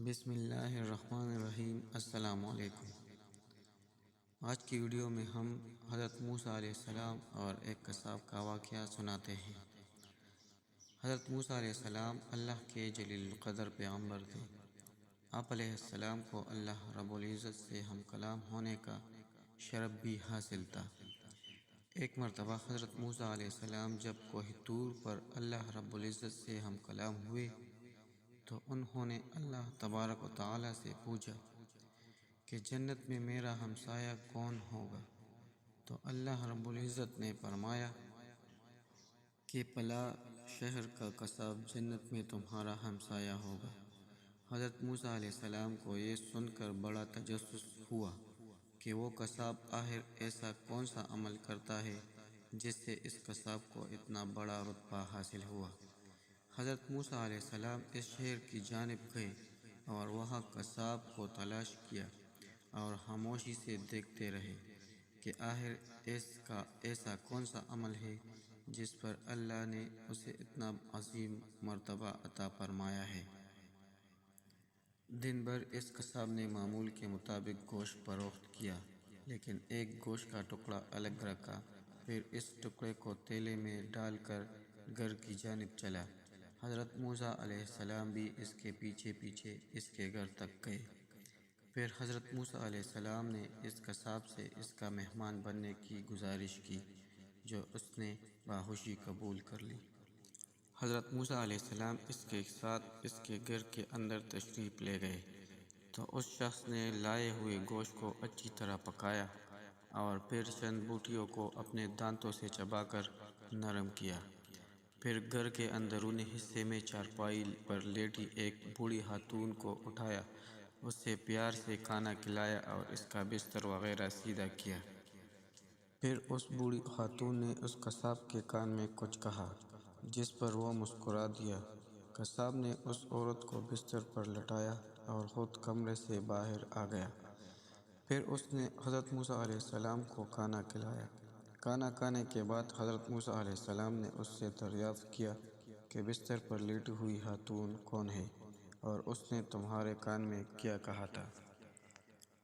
بسم اللہ الرحمن الرحیم۔ السلام علیکم۔ آج کی ویڈیو میں ہم حضرت موسیٰ علیہ السلام اور ایک قصاب کا واقعہ سناتے ہیں۔ حضرت موسیٰ علیہ السلام اللہ کے جلیل القدر پیغمبر تھے۔ آپ علیہ السلام کو اللہ رب العزت سے ہم کلام ہونے کا شرف بھی حاصل تھا۔ ایک مرتبہ حضرت موسیٰ علیہ السلام جب کوہ طور پر اللہ رب العزت سے ہم کلام ہوئے تو انہوں نے اللہ تبارک و تعالیٰ سے پوچھا کہ جنت میں میرا ہمسایہ کون ہوگا؟ تو اللہ رب العزت نے فرمایا کہ فلاں شہر کا قصاب جنت میں تمہارا ہمسایہ ہوگا۔ حضرت موسیٰ علیہ السلام کو یہ سن کر بڑا تجسس ہوا کہ وہ قصاب آخر ایسا کون سا عمل کرتا ہے جس سے اس قصاب کو اتنا بڑا رتبہ حاصل ہوا۔ حضرت موسیٰ علیہ السلام اس شہر کی جانب گئے اور وہاں قصاب کو تلاش کیا اور خاموشی سے دیکھتے رہے کہ آخر اس کا ایسا کون سا عمل ہے جس پر اللہ نے اسے اتنا عظیم مرتبہ عطا فرمایا ہے۔ دن بھر اس قصاب نے معمول کے مطابق گوشت فروخت کیا، لیکن ایک گوشت کا ٹکڑا الگ رکھا، پھر اس ٹکڑے کو تھیلے میں ڈال کر گھر کی جانب چلا۔ حضرت موسیٰ علیہ السلام بھی اس کے پیچھے پیچھے اس کے گھر تک گئے۔ پھر حضرت موسیٰ علیہ السلام نے اس قصاب سے اس کا مہمان بننے کی گزارش کی، جو اس نے باخوشی قبول کر لی۔ حضرت موسیٰ علیہ السلام اس کے ساتھ اس کے گھر کے اندر تشریف لے گئے تو اس شخص نے لائے ہوئے گوشت کو اچھی طرح پکایا اور پھر چند بوٹیوں کو اپنے دانتوں سے چبا کر نرم کیا۔ پھر گھر کے اندرونی حصے میں چارپائی پر لیٹی ایک بوڑھی خاتون کو اٹھایا، اس سے پیار سے کھانا کھلایا اور اس کا بستر وغیرہ سیدھا کیا۔ پھر اس بوڑھی خاتون نے اس قصاب کے کان میں کچھ کہا جس پر وہ مسکرا دیا۔ قصاب نے اس عورت کو بستر پر لٹایا اور خود کمرے سے باہر آ گیا۔ پھر اس نے حضرت موسیٰ علیہ السلام کو کھانا کھلایا۔ کھانا کھانے کے بعد حضرت موسیٰ علیہ السلام نے اس سے دریافت کیا کہ بستر پر لیٹی ہوئی خاتون کون ہے اور اس نے تمہارے کان میں کیا کہا تھا؟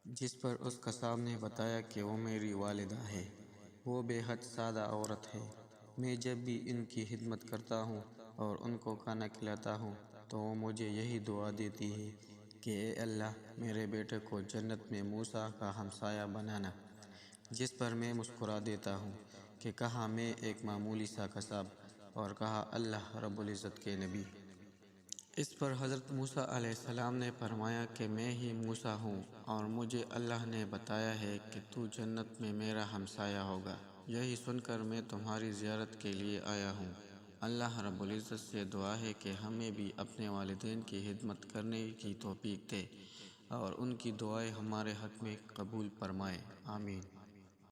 جس پر اس قصاب نے بتایا کہ وہ میری والدہ ہے، وہ بے حد سادہ عورت ہے۔ میں جب بھی ان کی خدمت کرتا ہوں اور ان کو کھانا کھلاتا ہوں تو وہ مجھے یہی دعا دیتی ہے کہ اے اللہ میرے بیٹے کو جنت میں موسیٰ کا ہمسایہ بنانا، جس پر میں مسکرا دیتا ہوں کہ کہاں میں ایک معمولی سا قصاب اور کہاں اللہ رب العزت کے نبی۔ اس پر حضرت موسیٰ علیہ السلام نے فرمایا کہ میں ہی موسیٰ ہوں اور مجھے اللہ نے بتایا ہے کہ تو جنت میں میرا ہمسایہ ہوگا۔ یہی سن کر میں تمہاری زیارت کے لیے آیا ہوں۔ اللہ رب العزت سے دعا ہے کہ ہمیں بھی اپنے والدین کی خدمت کرنے کی توفیق دے اور ان کی دعائیں ہمارے حق میں قبول فرمائے، آمین۔